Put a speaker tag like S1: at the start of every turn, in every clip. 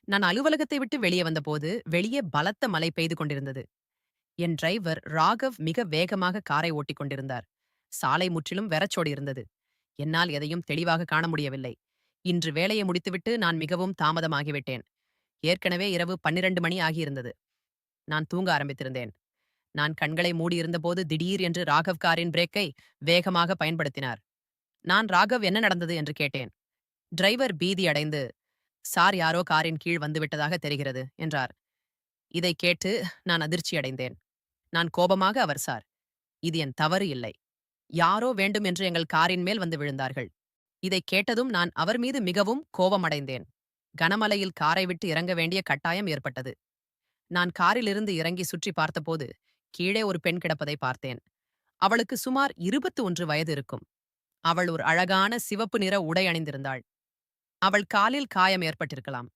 S1: நான் அலுவலகத்தை விட்டு வெளியே வந்தபோது வெளியே பலத்த மழை பெய்து கொண்டிருந்தது. என் டிரைவர் ராகவ் மிக வேகமாக காரை ஓட்டிக் கொண்டிருந்தார். சாலை முற்றிலும் வெறச்சோடி இருந்தது. என்னால் எதையும் தெளிவாக காண முடியவில்லை. இன்று வேலையை முடித்துவிட்டு நான் மிகவும் தாமதமாகிவிட்டேன். ஏற்கனவே இரவு 12 மணி ஆகியிருந்தது. நான் தூங்க ஆரம்பித்திருந்தேன். நான் கண்களை மூடியிருந்தபோது திடீர் என்று ராகவ் காரின் பிரேக்கை வேகமாக பயன்படுத்தினார். நான் ராகவ் என்ன நடந்தது என்று கேட்டேன். டிரைவர் பீதி அடைந்து, சார் யாரோ காரின் கீழ் வந்துவிட்டதாக தெரிகிறது என்றார். இதை கேட்டு நான் அதிர்ச்சியடைந்தேன். நான் கோபமாக, அவர் சார், இது என் தவறு இல்லை. யாரோ வேண்டும் என்று எங்கள் காரின் மேல் வந்து விழுந்தார்கள். இதை கேட்டதும் நான் அவர் மீது மிகவும் கோபமடைந்தேன். கனமழையில் காரை விட்டு இறங்க வேண்டிய கட்டாயம் ஏற்பட்டது. நான் காரிலிருந்து இறங்கி சுற்றி பார்த்தபோது கீழே ஒரு பெண் கிடப்பதை பார்த்தேன். அவளுக்கு சுமார் 21 வயது இருக்கும். அவள் ஒரு அழகான சிவப்பு நிற உடை அணிந்திருந்தாள். அவள் காலில் காயம் ஏற்பட்டிருக்கலாம்.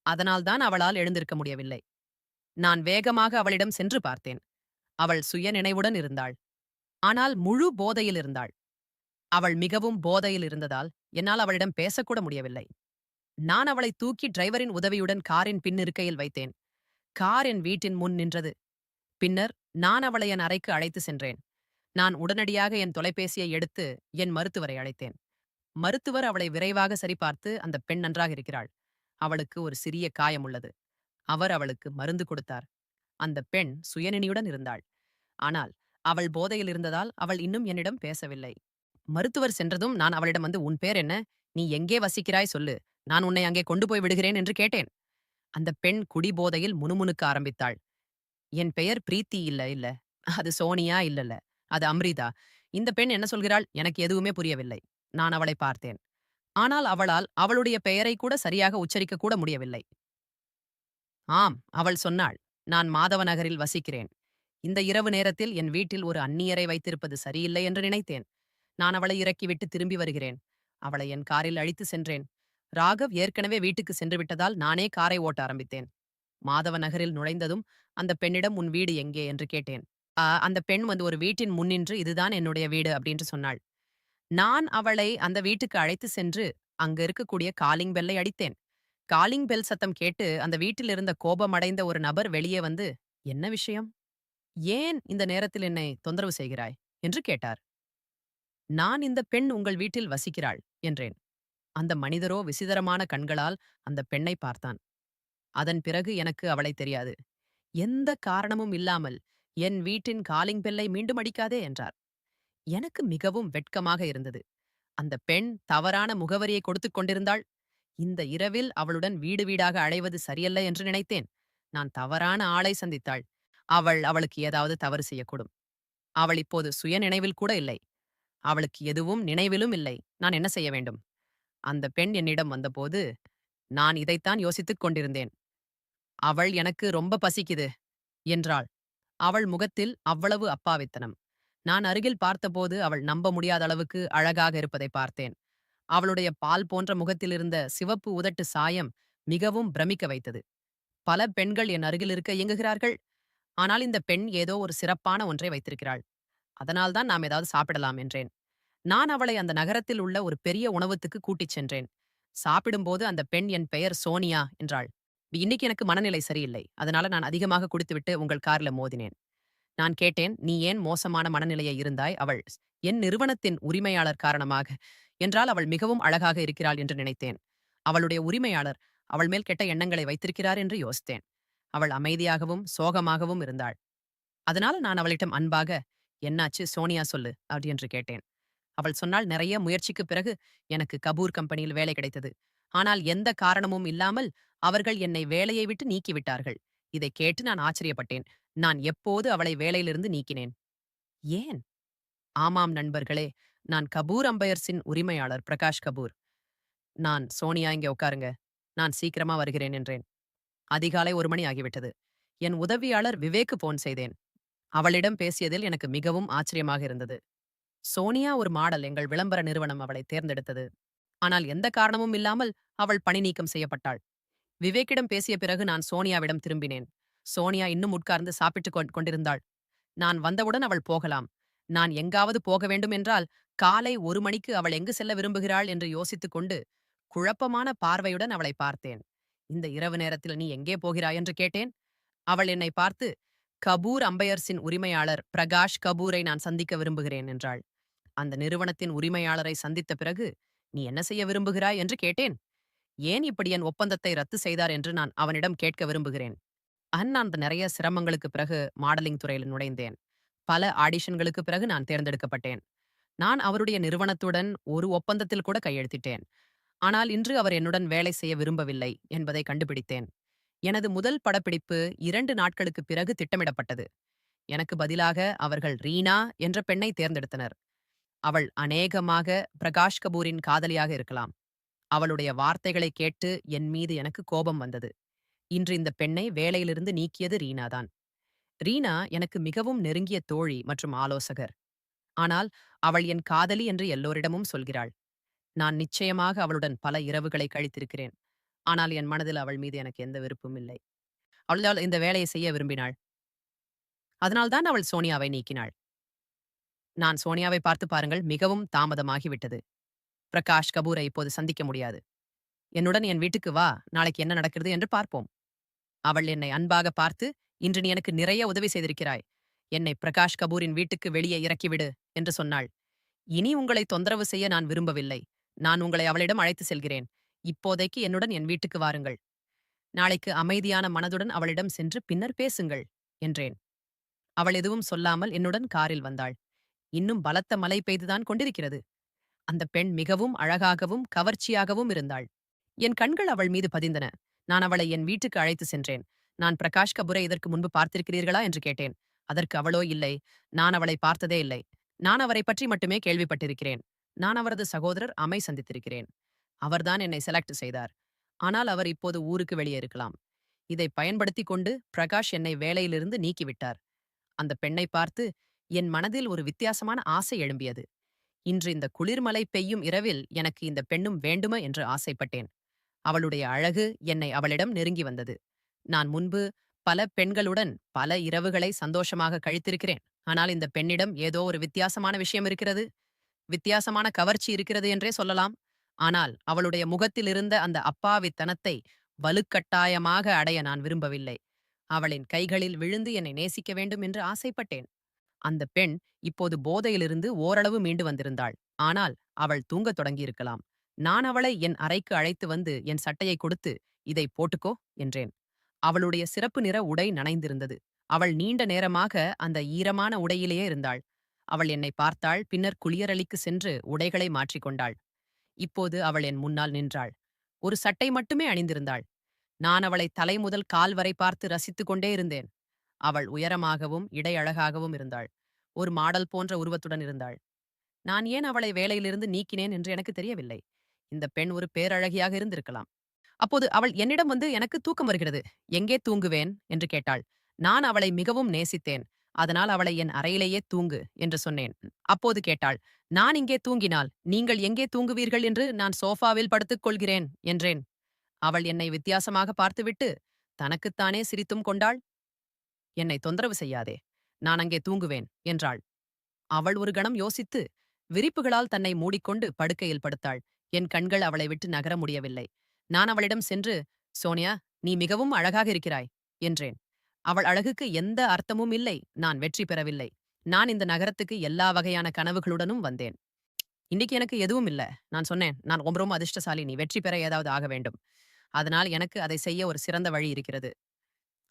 S1: அதனால்தான் அவளால் எழுந்திருக்க முடியவில்லை. நான் வேகமாக அவளிடம் சென்று பார்த்தேன். அவள் சுய நினைவுடன் இருந்தாள். ஆனால் முழு போதையில் இருந்தாள். அவள் மிகவும் போதையில் இருந்ததால் என்னால் அவளிடம் பேசக்கூட முடியவில்லை. நான் அவளை தூக்கி டிரைவரின் உதவியுடன் காரின் பின்னிருக்கையில் வைத்தேன். கார் என் வீட்டின் முன் நின்றது. பின்னர் நான் அவளை என் அறைக்கு அழைத்து சென்றேன். நான் உடனடியாக என் தொலைபேசியை எடுத்து என் மருத்துவரை அழைத்தேன். மருத்துவர் அவளை விரைவாக சரிபார்த்து, அந்த பெண் நன்றாக இருக்கிறாள், அவளுக்கு ஒரு சிறிய காயம் உள்ளது. அவர் அவளுக்கு மருந்து கொடுத்தார். அந்த பெண் சுயநினைவுடன் இருந்தாள். ஆனால் அவள் போதையில் இருந்ததால் அவள் இன்னும் என்னிடம் பேசவில்லை. மருத்துவர் சென்றதும் நான் அவளிடம் வந்து, உன் பேர் என்ன, நீ எங்கே வசிக்கிறாய் சொல்லு, நான் உன்னை அங்கே கொண்டு போய் விடுகிறேன் என்று கேட்டேன். அந்த பெண் குடிபோதையில் முணுமுணுக்க ஆரம்பித்தாள். என் பெயர் பிரீத்தி. இல்ல இல்ல, அது சோனியா. இல்லல்ல, அது அம்ரிதா. இந்த பெண் என்ன சொல்கிறாள், எனக்கு எதுவுமே புரியவில்லை. நான் அவளை பார்த்தேன். ஆனால் அவளால் அவளுடைய பெயரை கூட சரியாக உச்சரிக்க கூட முடியவில்லை. ஆம், அவள் சொன்னாள், நான் மாதவ நகரில் வசிக்கிறேன். இந்த இரவு நேரத்தில் என் வீட்டில் ஒரு அந்நியரை வைத்திருப்பது சரியில்லை என்று நினைத்தேன். நான் அவளை இறக்கிவிட்டு திரும்பி வருகிறேன். அவளை என் காரில் அழைத்து சென்றேன். ராகவ் ஏற்கனவே வீட்டுக்கு சென்று விட்டதால் நானே காரை ஓட்ட ஆரம்பித்தேன். மாதவ நகரில் நுழைந்ததும் அந்த பெண்ணிடம், உன் வீடு எங்கே என்று கேட்டேன். அந்த பெண் வந்து ஒரு வீட்டின் முன்னின்று, இதுதான் என்னுடைய வீடு அப்படின்னு சொன்னாள். நான் அவளை அந்த வீட்டுக்கு அழைத்து சென்று அங்க இருக்கக்கூடிய காலிங் பெல்லை அடித்தேன். காலிங் பெல் சத்தம் கேட்டு அந்த வீட்டில் இருந்த கோபமடைந்த ஒரு நபர் வெளியே வந்து, என்ன விஷயம், ஏன் இந்த நேரத்தில் என்னை தொந்தரவு செய்கிறாய் என்று கேட்டார். நான், இந்த பெண் உங்கள் வீட்டில் வசிக்கிறாள் என்றேன். அந்த மனிதரோ விசிதரமான கண்களால் அந்த பெண்ணை பார்த்தான். அதன் பிறகு எனக்கு அவளை தெரியாது. எந்த காரணமும் இல்லாமல் என் வீட்டின் காலிங் பெல்லை மீண்டும் அடிக்காதே என்றார். எனக்கு மிகவும் வெட்கமாக இருந்தது. அந்த பெண் தவறான முகவரியை கொடுத்துக் கொண்டிருந்தாள். இந்த இரவில் அவளுடன் வீடு வீடாக அலைவது சரியல்ல என்று நினைத்தேன். நான் தவறான ஆளை சந்தித்தாள். அவள் அவளுக்கு ஏதாவது தவறு செய்யக்கூடும். அவள் இப்போது சுய நினைவில் கூட இல்லை. அவளுக்கு எதுவும் நினைவிலும் இல்லை. நான் என்ன செய்ய வேண்டும்? அந்த பெண் என்னிடம் வந்தபோது நான் இதைத்தான் யோசித்துக் கொண்டிருந்தேன். அவள், எனக்கு ரொம்ப பசிக்குது என்றாள். அவள் முகத்தில் அவ்வளவு அப்பாவித்தனம். நான் அருகில் பார்த்தபோது அவள் நம்ப முடியாத அளவுக்கு அழகாக இருப்பதை பார்த்தேன். அவளுடைய பால் போன்ற முகத்திலிருந்த சிவப்பு உதட்டு சாயம் மிகவும் பிரமிக்க வைத்தது. பல பெண்கள் என் அருகில் இருக்க இயங்குகிறார்கள். ஆனால் இந்த பெண் ஏதோ ஒரு சிறப்பான ஒன்றை வைத்திருக்கிறாள். அதனால்தான் நாம் ஏதாவது சாப்பிடலாம் என்றேன். நான் அவளை அந்த நகரத்தில் உள்ள ஒரு பெரிய உணவகத்துக்கு கூட்டிச் சென்றேன். சாப்பிடும்போது அந்த பெண், என் பெயர் சோனியா என்றாள். இன்னைக்கு எனக்கு மனநிலை சரியில்லை. அதனால நான் அதிகமாக குடித்துவிட்டு உங்கள் கார்ல மோதினேன். நான் கேட்டேன், நீ ஏன் மோசமான மனநிலையை இருந்தாய்? அவள், என் நிறுவனத்தின் உரிமையாளர் காரணமாக என்றால். அவள் மிகவும் அழகாக இருக்கிறாள் என்று நினைத்தேன். அவளுடைய உரிமையாளர் அவள் மேல் கெட்ட எண்ணங்களை வைத்திருக்கிறார் என்று யோசித்தேன். அவள் அமைதியாகவும் சோகமாகவும் இருந்தாள். அதனால நான் அவளிடம் அன்பாக, என்னாச்சு சோனியா சொல்லு அப்படி என்று கேட்டேன். அவள் சொன்னால், நிறைய முயற்சிக்கு பிறகு எனக்கு கபூர் கம்பெனியில் வேலை கிடைத்தது. ஆனால் எந்த காரணமும் இல்லாமல் அவர்கள் என்னை வேலையை விட்டு நீக்கிவிட்டார்கள். இதை கேட்டு நான் ஆச்சரியப்பட்டேன். நான் எப்போது அவளை வேலையிலிருந்து நீக்கினேன்? ஏன்? ஆமாம் நண்பர்களே, நான் கபூர் அம்பையர்ஸின் உரிமையாளர் பிரகாஷ் கபூர். நான், சோனியா இங்கே உட்காருங்க, நான் சீக்கிரமா வருகிறேன் என்றேன். அதிகாலை 1 மணி ஆகிவிட்டது. என் உதவியாளர் விவேக்கு போன் செய்தேன். அவளிடம் பேசியதில் எனக்கு மிகவும் ஆச்சரியமாக இருந்தது. சோனியா ஒரு மாடல், எங்கள் விளம்பர நிறுவனம் அவளை தேர்ந்தெடுத்தது. ஆனால் எந்த காரணமும் இல்லாமல் அவள் பணி நீக்கம் செய்யப்பட்டாள். விவேக்கிடம் பேசிய பிறகு நான் சோனியாவிடம் திரும்பினேன். சோனியா இன்னும் உட்கார்ந்து சாப்பிட்டுக் கொண்டிருந்தாள். நான் வந்தவுடன் அவள் போகலாம். நான் எங்காவது போக வேண்டும் என்றால் காலை 1 மணிக்கு அவள் எங்கு செல்ல விரும்புகிறாள் என்று யோசித்துக் கொண்டு குழப்பமான பார்வையுடன் அவளை பார்த்தேன். இந்த இரவு நேரத்தில் நீ எங்கே போகிறாய் என்று கேட்டேன். அவள் என்னை பார்த்து, கபூர் அம்பையர்ஸின் உரிமையாளர் பிரகாஷ் கபூரை நான் சந்திக்க விரும்புகிறேன் என்றாள். அந்த நிறுவனத்தின் உரிமையாளரை சந்தித்த பிறகு, நீ என்ன செய்ய விரும்புகிறாய் என்று கேட்டேன். ஏன் இப்படி என் ஒப்பந்தத்தை ரத்து செய்தார் என்று நான் அவனிடம் கேட்க விரும்புகிறேன். நான் நிறைய சிரமங்களுக்கு பிறகு மாடலிங் துறையில் நுழைந்தேன். பல ஆடிஷன்களுக்கு பிறகு நான் தேர்ந்தெடுக்கப்பட்டேன். நான் அவருடைய நிறுவனத்துடன் ஒரு ஒப்பந்தத்தில் கூட கையெழுத்திட்டேன். ஆனால் இன்று அவர் என்னுடன் வேலை செய்ய விரும்பவில்லை என்பதை கண்டுபிடித்தேன். எனது முதல் படப்பிடிப்பு 2 நாட்களுக்கு பிறகு திட்டமிடப்பட்டது. எனக்கு பதிலாக அவர்கள் ரீனா என்ற பெண்ணை தேர்ந்தெடுத்தனர். அவள் அநேகமாக பிரகாஷ் கபூரின் காதலியாக இருக்கலாம். அவளுடைய வார்த்தைகளை கேட்டு என் மீது எனக்கு கோபம் வந்தது. இன்று இந்த பெண்ணை வேலையிலிருந்து நீக்கியது ரீனாதான். ரீனா எனக்கு மிகவும் நெருங்கிய தோழி மற்றும் ஆலோசகர். ஆனால் அவள் என் காதலி என்று எல்லோரிடமும் சொல்கிறாள். நான் நிச்சயமாக அவளுடன் பல இரவுகளை கழித்திருக்கிறேன். ஆனால் என் மனதில் அவள் மீது எனக்கு எந்த விருப்பமும் இல்லை. அவளால் இந்த வேலையை செய்ய விரும்பினாள். அதனால்தான் அவள் சோனியாவை நீக்கினாள். நான் சோனியாவை பார்த்து பாருங்கள், மிகவும் தாமதமாகிவிட்டது. பிரகாஷ் கபூரை இப்போது சந்திக்க முடியாது. என்னுடன் என் வீட்டுக்கு வா, நாளைக்கு என்ன நடக்கிறது என்று பார்ப்போம். அவள் என்னை அன்பாக பார்த்து, இன்று நீ எனக்கு நிறைய உதவி செய்திருக்கிறாய். என்னை பிரகாஷ் கபூரின் வீட்டுக்கு வெளியே இறக்கிவிடு என்று சொன்னாள். இனி உங்களை தொந்தரவு செய்ய நான் விரும்பவில்லை. நான் உங்களை அவளிடம் அழைத்து செல்கிறேன். இப்போதைக்கு என்னுடன் என் வீட்டுக்கு வாருங்கள். நாளைக்கு அமைதியான மனதுடன் அவளிடம் சென்று பின்னர் பேசுங்கள் என்றேன். அவள் எதுவும் சொல்லாமல் என்னுடன் காரில் வந்தாள். இன்னும் பலத்த மழை பெய்துதான் கொண்டிருக்கிறது. அந்த பெண் மிகவும் அழகாகவும் கவர்ச்சியாகவும் இருந்தாள். என் கண்கள் அவள் மீது பதிந்தன. நான் அவளை என் வீட்டுக்கு அழைத்து சென்றேன். நான் பிரகாஷ் கபூரை இதற்கு முன்பு பார்த்திருக்கிறீர்களா என்று கேட்டேன். அதற்கு அவளோ, இல்லை, நான் அவளை பார்த்ததே இல்லை. நான் அவரை பற்றி மட்டுமே கேள்விப்பட்டிருக்கிறேன். நான் அவரது சகோதரர் அமை சந்தித்திருக்கிறேன். அவர்தான் என்னை செலக்ட் செய்தார். ஆனால் அவர் இப்போது ஊருக்கு வெளியே இருக்கலாம். இதை பயன்படுத்திக் கொண்டு பிரகாஷ் என்னை வேலையிலிருந்து நீக்கிவிட்டார். அந்த பெண்ணை பார்த்து என் மனதில் ஒரு வித்தியாசமான ஆசை எழும்பியது. இன்று இந்த குளிர்மழை பெய்யும் இரவில் எனக்கு இந்த பெண்ணும் வேண்டுமா என்று ஆசைப்பட்டேன். அவளுடைய அழகு என்னை அவளிடம் நெருங்கி வந்தது. நான் முன்பு பல பெண்களுடன் பல இரவுகளை சந்தோஷமாக கழித்திருக்கிறேன். ஆனால் இந்த பெண்ணிடம் ஏதோ ஒரு வித்தியாசமான விஷயம் இருக்கிறது. வித்தியாசமான கவர்ச்சி இருக்கிறது என்றே சொல்லலாம். ஆனால் அவளுடைய முகத்தில் இருந்த அந்த அப்பாவித்தனத்தை வலுக்கட்டாயமாக அடைய நான் விரும்பவில்லை. அவளின் கைகளில் விழுந்து என்னை நேசிக்க வேண்டும் என்று ஆசைப்பட்டேன். அந்த பெண் இப்போது போதையிலிருந்து ஓரளவு மீண்டு வந்திருந்தாள். ஆனால் அவள் தூங்கத் தொடங்கியிருக்கலாம். நான் அவளை என் அறைக்கு அழைத்து வந்து என் சட்டையை கொடுத்து, இதை போட்டுக்கோ என்றேன். அவளுடைய சிறப்பு நிற உடை நனைந்திருந்தது. அவள் நீண்ட நேரமாக அந்த ஈரமான உடையிலேயே இருந்தாள். அவள் என்னை பார்த்தாள், பின்னர் குளியலறைக்கு சென்று உடைகளை மாற்றிக்கொண்டாள். இப்போது அவள் என் முன்னால் நின்றாள். ஒரு சட்டை மட்டுமே அணிந்திருந்தாள். நான் அவளை தலை முதல் கால் வரை பார்த்து ரசித்துக் கொண்டே இருந்தேன். அவள் உயரமாகவும் இடையழகாகவும் இருந்தாள். ஒரு மாடல் போன்ற உருவத்துடன் இருந்தாள். நான் ஏன் அவளை வேலையிலிருந்து நீக்கினேன் என்று எனக்கு தெரியவில்லை. இந்த பெண் ஒரு பேரழகியாக இருந்திருக்கலாம். அப்போது அவள் என்னிடம் வந்து, எனக்கு தூக்கம் வருகிறது, எங்கே தூங்குவேன் என்று கேட்டாள். நான் அவளை மிகவும் நேசித்தேன். அதனால் அவளை என் அறையிலேயே தூங்கு என்று சொன்னேன். அப்போது கேட்டாள், நான் இங்கே தூங்கினால் நீங்கள் எங்கே தூங்குவீர்கள் என்று நான் சோஃபாவில் படுத்துக் கொள்கிறேன் என்றேன். அவள் என்னை வித்தியாசமாக பார்த்துவிட்டு தனக்குத்தானே சிரித்தும் கொண்டாள். என்னை தொந்தரவு செய்யாதே, நான் அங்கே தூங்குவேன் என்றாள். அவள் ஒரு கணம் யோசித்து விரிப்புகளால் தன்னை மூடிக்கொண்டு படுக்கையில் படுத்தாள். என் கண்கள் அவளை விட்டு நகர முடியவில்லை. நான் அவளிடம் சென்று, சோனியா, நீ மிகவும் அழகாக இருக்கிறாய் என்றேன். அவள் அழகுக்கு எந்த அர்த்தமும் இல்லை. நான் வெற்றி பெறவில்லை. நான் இந்த நகரத்துக்கு எல்லா வகையான கனவுகளுடனும் வந்தேன். இன்னைக்கு எனக்கு எதுவும் இல்ல. நான் சொன்னேன், நான் ரொம்ப அதிர்ஷ்டசாலி. நீ வெற்றி பெற ஏதாவது ஆக வேண்டும். அதனால் எனக்கு அதை செய்ய ஒரு சிறந்த வழி இருக்கிறது.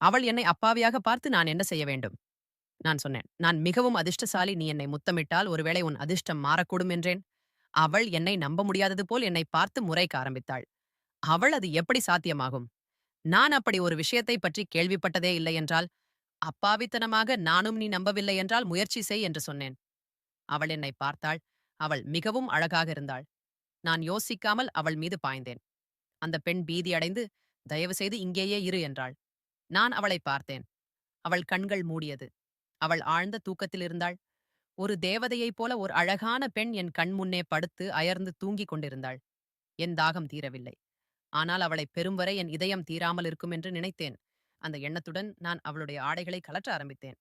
S1: அவள் என்னை அப்பாவியாக பார்த்து, நான் என்ன செய்ய வேண்டும்? நான் சொன்னேன், நான் மிகவும் அதிர்ஷ்டசாலி. நீ என்னை முத்தமிட்டால் ஒருவேளை உன் அதிர்ஷ்டம் மாறக்கூடும் என்றேன். அவள் என்னை நம்ப முடியாதது போல் என்னை பார்த்து முறைக்க ஆரம்பித்தாள். அவள் அது எப்படி சாத்தியமாகும்? நான் அப்படி ஒரு விஷயத்தை பற்றி கேள்விப்பட்டதே இல்லை என்றால், அப்பாவித்தனமாக நானும் நீ நம்பவில்லை என்றால் முயற்சி செய் என்று சொன்னேன். அவள் என்னை பார்த்தாள். அவள் மிகவும் அழகாக இருந்தாள். நான் யோசிக்காமல் அவள் மீது பாய்ந்தேன். அந்த பெண் பீதியடைந்து, தயவு செய்து இங்கேயே இரு என்றாள். நான் அவளை பார்த்தேன். அவள் கண்கள் மூடியது. அவள் ஆழ்ந்த தூக்கத்தில் இருந்தாள். ஒரு தேவதையைப் போல ஒரு அழகான பெண் என் கண் முன்னே படுத்து அயர்ந்து தூங்கிக் கொண்டிருந்தாள். என் தாகம் தீரவில்லை. ஆனால் அவளை பெறும் வரை என் இதயம் தீராமல் இருக்கும் என்று நினைத்தேன். அந்த எண்ணத்துடன் நான் அவளுடைய ஆடைகளை கலற்ற ஆரம்பித்தேன்.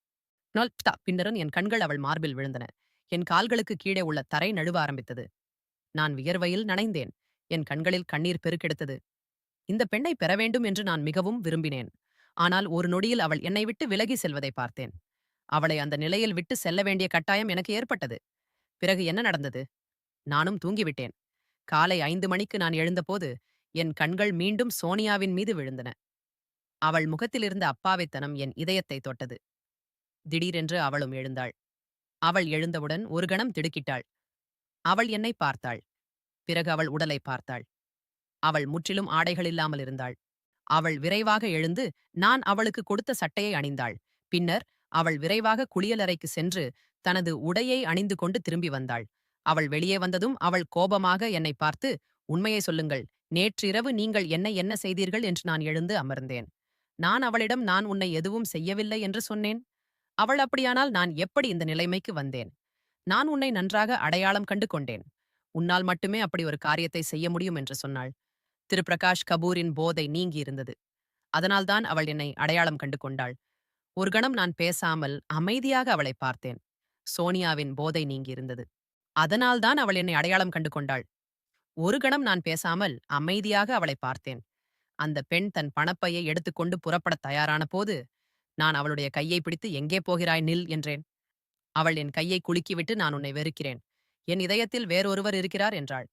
S1: பின்னரும் என் கண்கள் அவள் மார்பில் விழுந்தன. என் கால்களுக்கு கீழே உள்ள தரை நழுவ ஆரம்பித்தது. நான் வியர்வையில் நனைந்தேன். என் கண்களில் கண்ணீர் பெருக்கெடுத்தது. இந்த பெண்ணை பெற வேண்டும் என்று நான் மிகவும் விரும்பினேன். ஆனால் ஒரு நொடியில் அவள் என்னை விட்டு விலகி செல்வதை பார்த்தேன். அவளை அந்த நிலையில் விட்டு செல்ல வேண்டிய கட்டாயம் எனக்கு ஏற்பட்டது. பிறகு என்ன நடந்தது? நானும் தூங்கிவிட்டேன். காலை 5 மணிக்கு நான் எழுந்தபோது, என் கண்கள் மீண்டும் சோனியாவின் மீது விழுந்தன. அவள் முகத்திலிருந்த அப்பாவித்தனம் என் இதயத்தை தொட்டது. திடீரென்று அவளும் எழுந்தாள். அவள் எழுந்தவுடன் ஒரு கணம் திடுக்கிட்டாள். அவள் என்னை பார்த்தாள். பிறகு அவள் உடலை பார்த்தாள். அவள் முற்றிலும் ஆடைகள் இல்லாமல் இருந்தாள். அவள் விரைவாக எழுந்து நான் அவளுக்கு கொடுத்த சட்டையை அணிந்தாள். பின்னர் அவள் விரைவாக குளியலறைக்கு சென்று தனது உடையை அணிந்து கொண்டு திரும்பி வந்தாள். அவள் வெளியே வந்ததும் அவள் கோபமாக என்னை பார்த்து, "உண்மையை சொல்லுங்கள். நேற்றிரவு நீங்கள் என்னை என்ன செய்தீர்கள்?" என்று நான் எழுந்து அமர்ந்தேன். நான் அவளிடம், "நான் உன்னை எதுவும் செய்யவில்லை" என்று சொன்னேன். அவள், "அப்படியானால் நான் எப்படி இந்த நிலைமைக்கு வந்தேன்? நான் உன்னை நன்றாக அடையாளம் கண்டு கொண்டேன். உன்னால் மட்டுமே அப்படி ஒரு காரியத்தை செய்ய முடியும்" என்று சொன்னாள். திரு பிரகாஷ் கபூரின் போதை நீங்கியிருந்தது. அதனால்தான் அவள் என்னை அடையாளம் கண்டு கொண்டாள். ஒரு கணம் நான் பேசாமல் அமைதியாக அவளை பார்த்தேன். சோனியாவின் போதை நீங்கியிருந்தது. அதனால்தான் அவள் என்னை அடையாளம் கண்டு கொண்டாள். ஒரு கணம் நான் பேசாமல் அமைதியாக அவளை பார்த்தேன். அந்த பெண் தன் பணப்பையை எடுத்துக்கொண்டு புறப்படத் தயாரான போது, நான் அவளுடைய கையை பிடித்து, "எங்கே போகிறாய்? நில்" என்றேன். அவள் என் கையை குலுக்கிவிட்டு, "நான் உன்னை வெறுக்கிறேன். என் இதயத்தில் வேறொருவர் இருக்கிறார்" என்றாள்.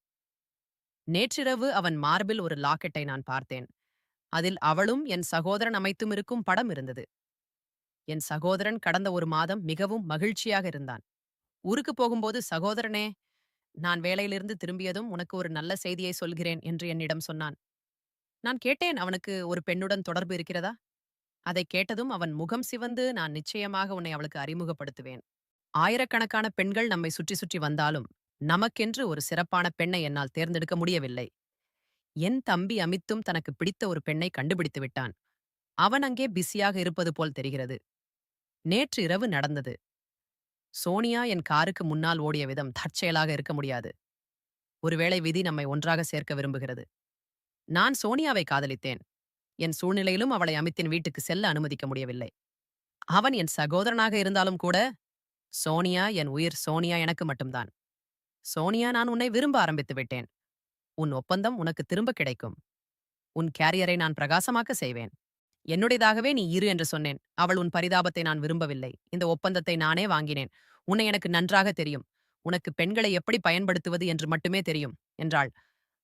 S1: நேற்றிரவு அவன் மார்பில் ஒரு லாக்கெட்டை நான் பார்த்தேன். அதில் அவளும் என் சகோதரன் அமைத்தும் இருக்கும் படம் இருந்தது. என் சகோதரன் கடந்த ஒரு மாதம் மிகவும் மகிழ்ச்சியாக இருந்தான். ஊருக்கு போகும்போது, "சகோதரனே, நான் வேலையிலிருந்து திரும்பியதும் உனக்கு ஒரு நல்ல செய்தியை சொல்கிறேன்" என்று என்னிடம் சொன்னான். நான் கேட்டேன், "அவனுக்கு ஒரு பெண்ணுடன் தொடர்பு இருக்கிறதா?" அதைக் கேட்டதும் அவன் முகம் சிவந்து, "நான் நிச்சயமாக உன்னை அவளுக்கு அறிமுகப்படுத்துவேன். ஆயிரக்கணக்கான பெண்கள் நம்மை சுற்றி சுற்றி வந்தாலும், நமக்கென்று ஒரு சிறப்பான பெண்ணை என்னால் தேர்ந்தெடுக்க முடியவில்லை. என் தம்பி அமித்தும் தனக்கு பிடித்த ஒரு பெண்ணை கண்டுபிடித்து விட்டான். அவன் அங்கே பிஸியாக இருப்பது போல் தெரிகிறது. நேற்று இரவு நடந்தது. சோனியா என் காருக்கு முன்னால் ஓடிய விதம் தற்செயலாக இருக்க முடியாது. ஒருவேளை விதி நம்மை ஒன்றாக சேர்க்க விரும்புகிறது. நான் சோனியாவை காதலித்தேன். என் சூழ்நிலையிலும் அவளை அமித்தின் வீட்டுக்கு செல்ல அனுமதிக்க முடியவில்லை. அவன் என் சகோதரனாக இருந்தாலும் கூட, சோனியா என் உயிர். சோனியா எனக்கு மட்டும்தான். சோனியா, நான் உன்னை விரும்ப ஆரம்பித்து விட்டேன். உன் ஒப்பந்தம் உனக்கு திரும்ப கிடைக்கும். உன் கேரியரை நான் பிரகாசமாக்க செய்வேன். என்னுடையதாகவே நீ இரு என்று சொன்னேன். அவள், "உன் பரிதாபத்தை நான் விரும்பவில்லை. இந்த ஒப்பந்தத்தை நானே வாங்கினேன். உன்னை எனக்கு நன்றாக தெரியும். உனக்கு பெண்களை எப்படி பயன்படுத்துவது என்று மட்டுமே தெரியும்" என்றாள்.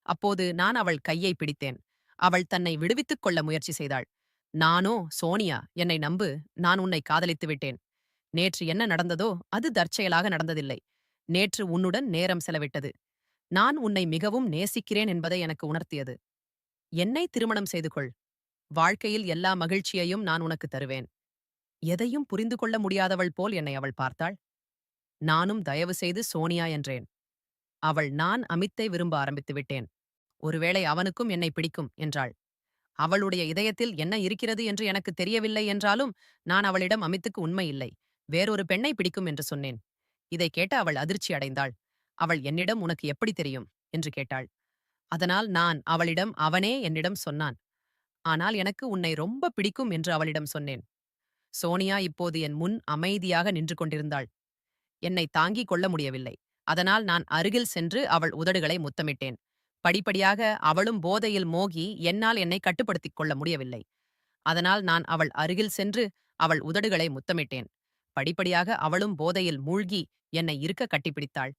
S1: அப்போது நான் அவள் கையை பிடித்தேன். அவள் தன்னை விடுவித்துக் கொள்ள முயற்சி செய்தாள். நானோ, "சோனியா, என்னை நம்பு. நான் உன்னை காதலித்து விட்டேன். நேற்று என்ன நடந்ததோ அது தற்செயலாக நடந்ததில்லை. நேற்று உன்னுடன் நேரம் செலவிட்டது. நான் உன்னை மிகவும் நேசிக்கிறேன் என்பதை எனக்கு உணர்த்தியது. என்னை திருமணம் செய்து கொள். வாழ்க்கையில் எல்லா மகிழ்ச்சியையும் நான் உனக்கு தருவேன்." எதையும் புரிந்து கொள்ள முடியாதவள் போல் என்னை அவள் பார்த்தாள். நானும் தயவு செய்து சோனியா என்றேன். அவள், "நான் அமித்தை விரும்ப ஆரம்பித்து விட்டேன். ஒருவேளை அவனுக்கும் என்னை பிடிக்கும்" என்றாள். அவளுடைய இதயத்தில் என்ன இருக்கிறது என்று எனக்கு தெரியவில்லை என்றாலும், நான் அவளிடம் அமித்துக்கு உண்மை இல்லை, வேறொரு பெண்ணை பிடிக்கும் என்று சொன்னேன். இதைக் கேட்டு அவள் அதிர்ச்சி அடைந்தாள். அவள் என்னிடம், "உனக்கு எப்படி தெரியும்?" என்று கேட்டாள். அதனால் நான் அவளிடம், "அவனே என்னிடம் சொன்னான். ஆனால் எனக்கு உன்னை ரொம்ப பிடிக்கும்" என்று அவளிடம் சொன்னேன். சோனியா இப்போது என் முன் அமைதியாக நின்று கொண்டிருந்தாள். என்னை தாங்கிக் கொள்ள முடியவில்லை. அதனால் நான் அருகில் சென்று அவள் உதடுகளை முத்தமிட்டேன். படிப்படியாக அவளும் போதையில் மோகி என்னால் என்னை கட்டுப்படுத்திக் கொள்ள முடியவில்லை. அதனால் நான் அவள் அருகில் சென்று அவள் உதடுகளை முத்தமிட்டேன். படிப்படியாக அவளும் போதையில் மூழ்கி என்னை இருக்க கட்டிப்பிடித்தாள்.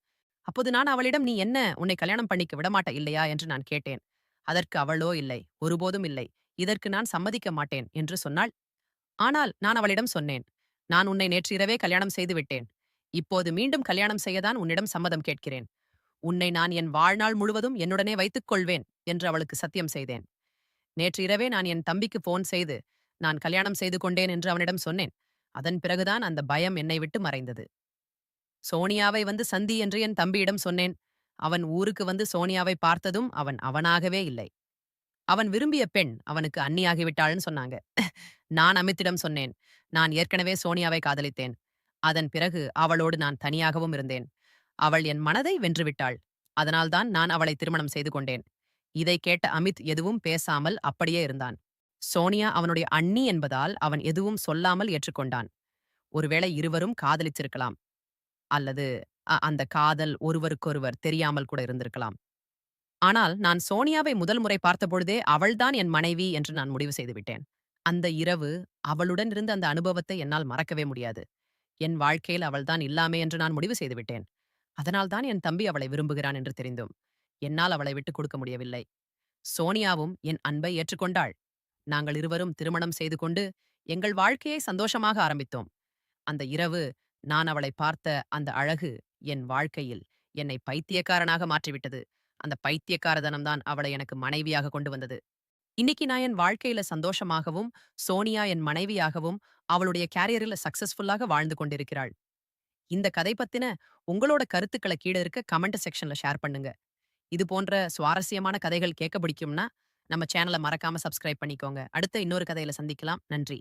S1: அப்போது நான் அவளிடம், "நீ என்ன, உன்னை கல்யாணம் பண்ணிக்க விடமாட்ட இல்லையா?" என்று நான் கேட்டேன். அதற்கு அவளோ, "இல்லை, ஒருபோதும் இல்லை. இதற்கு நான் சம்மதிக்க மாட்டேன்" என்று சொன்னாள். ஆனால் நான் அவளிடம் சொன்னேன், "நான் உன்னை நேற்று இரவே கல்யாணம் செய்து விட்டேன். இப்போது மீண்டும் கல்யாணம் செய்யதான் உன்னிடம் சம்மதம் கேட்கிறேன். உன்னை நான் என் வாழ்நாள் முழுவதும் என்னுடனே வைத்துக் கொள்வேன்" என்று அவளுக்கு சத்தியம் செய்தேன். நேற்று இரவே நான் என் தம்பிக்கு போன் செய்து, நான் கல்யாணம் செய்து கொண்டேன் என்று அவனிடம் சொன்னேன். அதன் பிறகுதான் அந்த பயம் என்னை விட்டு மறைந்தது. சோனியாவை வந்து சந்தி என்று என் தம்பியிடம் சொன்னேன். அவன் ஊருக்கு வந்து சோனியாவை பார்த்ததும் அவன் அவனாகவே இல்லை. அவன் விரும்பிய பெண் அவனுக்கு அந்நியாகிவிட்டாள்னு சொன்னாங்க. நான் அமித்திடம் சொன்னேன், "நான் ஏற்கனவே சோனியாவை காதலித்தேன். அதன் பிறகு அவளோடு நான் தனியாகவும் இருந்தேன். அவள் என் மனதை வென்றுவிட்டாள். அதனால்தான் நான் அவளை திருமணம் செய்து கொண்டேன்." இதை கேட்ட அமித் எதுவும் பேசாமல் அப்படியே இருந்தான். சோனியா அவனுடைய அண்ணி என்பதால் அவன் எதுவும் சொல்லாமல் ஏற்றுக்கொண்டான். ஒருவேளை இருவரும் காதலிச்சிருக்கலாம். அல்லது அந்த காதல் ஒருவருக்கொருவர் தெரியாமல் கூட இருந்திருக்கலாம். ஆனால் நான் சோனியாவை முதல் முறை பார்த்தபொழுதே அவள்தான் என் மனைவி என்று நான் முடிவு செய்துவிட்டேன். அந்த இரவு அவளுடன் இருந்த அந்த அனுபவத்தை என்னால் மறக்கவே முடியாது. என் வாழ்க்கையில் அவள்தான் இல்லாமே என்று நான் முடிவு செய்துவிட்டேன். அதனால்தான் என் தம்பி அவளை விரும்புகிறான் என்று தெரிந்தும் என்னால் அவளை விட்டுக் கொடுக்க முடியவில்லை. சோனியாவும் என் அன்பை ஏற்றுக்கொண்டாள். நாங்கள் இருவரும் திருமணம் செய்து கொண்டு எங்கள் வாழ்க்கையை சந்தோஷமாக ஆரம்பித்தோம். அந்த இரவு நான் அவளை பார்த்த அந்த அழகு என் வாழ்க்கையில் என்னை பைத்தியக்காரனாக மாற்றிவிட்டது. அந்த பைத்தியக்காரத்தனம் தான் அவளை எனக்கு மனைவியாக கொண்டு வந்தது. இன்னைக்கு நான் என் வாழ்க்கையில சந்தோஷமாகவும், சோனியா என் மனைவியாகவும், அவளுடைய கேரியர்ல சக்சஸ்ஃபுல்லாக வாழ்ந்து கொண்டிருக்கிறாள். இந்த கதை பத்தின உங்களோட கருத்துக்கள கீழ இருக்க கமெண்ட் செக்ஷன்ல ஷேர் பண்ணுங்க. இது போன்ற சுவாரஸ்யமான கதைகள் கேட்க பிடிக்கும்னா, நம்ம சேனல மறக்காம சப்ஸ்கிரைப் பண்ணிக்கோங்க. அடுத்த இன்னொரு கதையில சந்திக்கலாம். நன்றி.